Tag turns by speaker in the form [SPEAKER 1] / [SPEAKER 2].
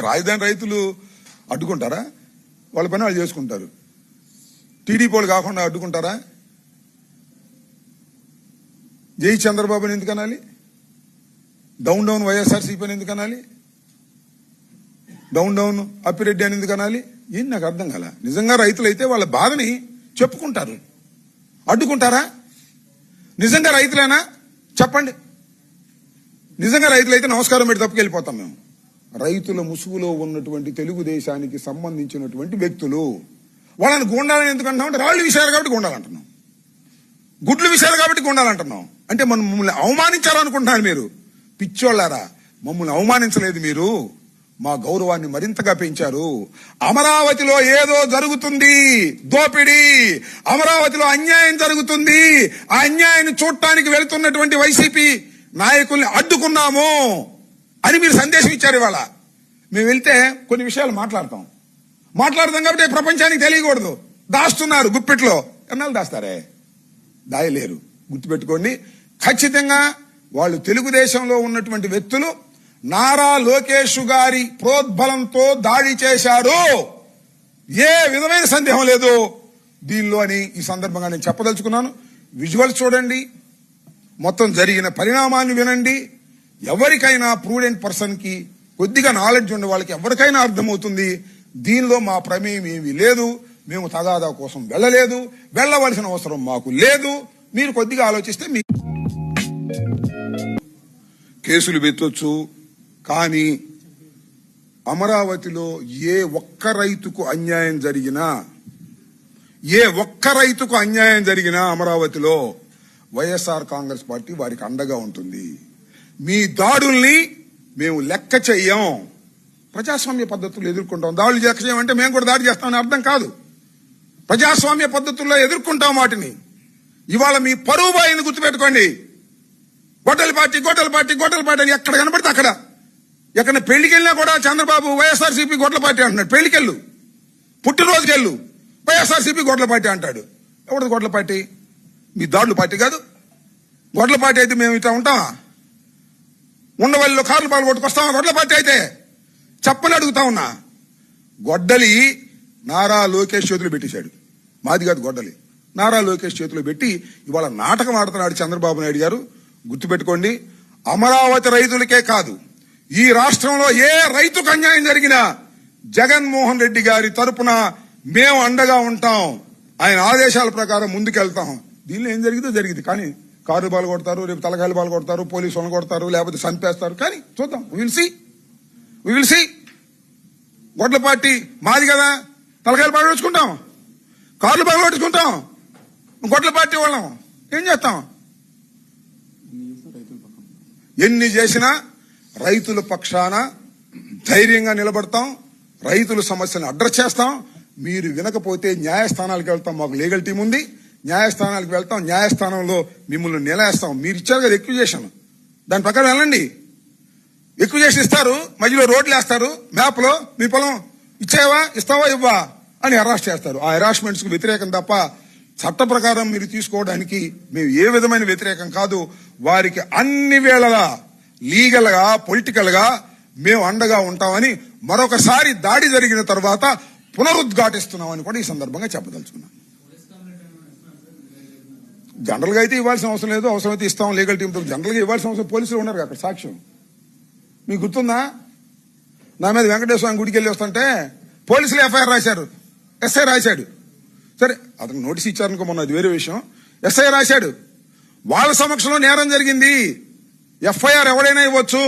[SPEAKER 1] రాజధాని రైతులు అడ్డుకుంటారా? వాళ్ళ పని వాళ్ళు చేసుకుంటారు. టీడీపీ వాళ్ళు కాకుండా అడ్డుకుంటారా? జై చంద్రబాబుని ఎందుకు అనాలి? డౌన్ డౌన్ వైఎస్ఆర్సీపీ అని ఎందుకు అనాలి? డౌన్ డౌన్ అప్పిరెడ్డి అని ఎందుకు అనాలి? ఏం నాకు అర్థం కాల. నిజంగా రైతులైతే వాళ్ళ బాధని చెప్పుకుంటారు, అడ్డుకుంటారా? నిజంగా రైతులేనా చెప్పండి. నిజంగా రైతులైతే నమస్కారం పెట్టి తప్పుకెళ్ళిపోతాం మేము. రైతుల ముసుగులో ఉన్నటువంటి తెలుగుదేశానికి సంబంధించినటువంటి వ్యక్తులు వాళ్ళని గుండాలని ఎందుకు అంటున్నాం అంటే రాళ్ళు విషయాలు కాబట్టి గుండాలంటున్నాం, గుడ్లు విషయాలు కాబట్టి గుండాలంటున్నాం. అంటే మనం మమ్మల్ని అవమానించాలనుకుంటున్నారు మీరు. పిచ్చోళ్ళారా, మమ్మల్ని అవమానించలేదు మీరు, మా గౌరవాన్ని మరింతగా పెంచారు. అమరావతిలో ఏదో జరుగుతుంది, దోపిడీ, అమరావతిలో అన్యాయం జరుగుతుంది. ఆ అన్యాయాన్ని చూడటానికి వెళుతున్నటువంటి వైసీపీ నాయకుల్ని అడ్డుకున్నాము అని మీరు సందేశం ఇచ్చారు. ఇవాళ మేము వెళ్తే కొన్ని విషయాలు మాట్లాడతాం కాబట్టి ప్రపంచానికి తెలియకూడదు. దాస్తున్నారు గుప్పెట్లో. ఎన్నాళ్ళు దాస్తారే? దాయలేరు. గుర్తుపెట్టుకోండి. ఖచ్చితంగా వాళ్ళు తెలుగుదేశంలో ఉన్నటువంటి వ్యక్తులు నారా లోకేష్ గారి ప్రోద్బలంతో దాడి చేశారు, ఏ విధమైన సందేహం లేదు దీనిలో అని ఈ సందర్భంగా నేను చెప్పదలుచుకున్నాను. విజువల్స్ చూడండి, మొత్తం జరిగిన పరిణామాన్ని వినండి. ఎవరికైనా ప్రూడెంట్ పర్సన్ కి, కొద్దిగా నాలెడ్జ్ ఉన్న వాళ్ళకి ఎవరికైనా అర్థమవుతుంది దీనిలో మా ప్రమేయం ఏమీ లేదు, మేము తగాదా కోసం వెళ్ళలేదు, వెళ్ళవలసిన అవసరం మాకు లేదు. మీరు కొద్దిగా ఆలోచిస్తే మీ కేసులు పెట్టొచ్చు, కానీ అమరావతిలో ఏ ఒక్క రైతుకు అన్యాయం జరిగినా అమరావతిలో వైఎస్ఆర్ కాంగ్రెస్ పార్టీ వారికి అండగా ఉంటుంది. మీ దాడుల్ని మేము లెక్క చెయ్యం. ప్రజాస్వామ్య పద్ధతులు ఎదుర్కొంటాం. దాడులు లెక్క చేయమంటే మేము కూడా దాడి చేస్తామని అర్థం కాదు. ప్రజాస్వామ్య పద్ధతుల్లో ఎదుర్కొంటాం వాటిని. ఇవాళ మీ పరువు బాయిని గుర్తుపెట్టుకోండి. గొడ్డల పార్టీ అని ఎక్కడ కనబడితే అక్కడ, ఎక్కడ పెళ్లికెళ్ళినా కూడా చంద్రబాబు వైఎస్ఆర్సీపీ గొడ్ల పార్టీ అంటున్నాడు. పెళ్లికెళ్ళు, పుట్టినరోజుకెళ్ళు, వైఎస్ఆర్సీపీ గొడ్ల పార్టీ అంటాడు. ఎవరిది గొడ్ల పార్టీ? మీ దాడుల పార్టీ కాదు. గొడ్ల పార్టీ అయితే మేము ఇట్లా ఉంటామా? ఉండవల్లిలో కార్లు పాలు కొట్టుకొస్తామా? గొడ్ల పార్టీ అయితే చెప్పని అడుగుతా ఉన్నా. గొడ్డలి నారా లోకేష్ చేతులు పెట్టేశాడు. మాది కాదు గొడ్డలి, నారా లోకేష్ చేతులు పెట్టి ఇవాళ నాటకం ఆడుతున్నాడు చంద్రబాబు నాయుడు గారు. గుర్తుపెట్టుకోండి. అమరావతి రైతులకే కాదు, ఈ రాష్ట్రంలో ఏ రైతుకు అన్యాయం జరిగినా జగన్మోహన్ రెడ్డి గారి తరపున మేము అండగా ఉంటాం. ఆయన ఆదేశాల ప్రకారం ముందుకెళ్తాం. దీనిలో ఏం జరిగిందో జరిగింది, కానీ కారు బాలు కొడతారు, రేపు తలకాయలు బాలు కొడతారు, పోలీసు వాళ్ళని కొడతారు, లేకపోతే చంపేస్తారు. కానీ చూద్దాం, విల్ సి. గొడ్ల పార్టీ మాది కదా, తలకాయలు బాగా కొట్టుకుంటాం, కార్లు బాగా కొట్టుకుంటాం. గొడ్ల పార్టీ వాళ్ళం ఏం చేస్తాం? ఎన్ని చేసినా రైతుల పక్షాన ధైర్యంగా నిలబడతాం, రైతుల సమస్యలను అడ్రస్ చేస్తాం. మీరు వినకపోతే న్యాయస్థానాలకు వెళ్తాం, మాకు లీగల్ టీం ఉంది, న్యాయస్థానాలకు వెళ్తాం, న్యాయస్థానంలో మిమ్మల్ని నిలయేస్తాం. మీరు ఇచ్చారు కదా ఎక్విజేషన్, దాని ప్రకారం వెళ్ళండి. ఎక్విజేషన్ ఇస్తారు, మధ్యలో రోడ్లు వేస్తారు, మ్యాప్ లో మీ పొలం ఇస్తావా ఇవ్వా అని అరెస్ట్ చేస్తారు. ఆ హెరాస్మెంట్స్ కు వ్యతిరేకం తప్ప చట్ట ప్రకారం మీరు తీసుకోవడానికి మేము ఏ విధమైన వ్యతిరేకం కాదు. వారికి అన్ని వేళలా లీగల్ గా, పొలిటికల్ గా మేము అండగా ఉంటామని మరొకసారి దాడి జరిగిన తర్వాత పునరుద్ఘాటిస్తున్నామని కూడా ఈ సందర్భంగా చెప్పదలుచుకున్నాం. జనరల్ గా అయితే ఇవ్వాల్సిన అవసరం లేదు, అవసరమైతే ఇస్తాం లీగల్ టీంతో. జనరల్ గా ఇవ్వాల్సిన అవసరం, పోలీసులు ఉన్నారు అక్కడ సాక్ష్యం. మీకు గుర్తుందా? నా మీద వెంకటేశ్వర స్వామి గుడికి వెళ్ళి వస్తుంటే పోలీసులు ఎఫ్ఐఆర్ రాశారు, ఎస్ఐ రాశాడు. సరే, అతను నోటీస్ ఇచ్చారనుకో, మొన్న అది వేరే విషయం. ఎస్ఐ రాశాడు, వాళ్ళ సమక్షంలో నేరం జరిగింది. ఎఫ్ఐఆర్ ఎవడైనా ఇవ్వచ్చు.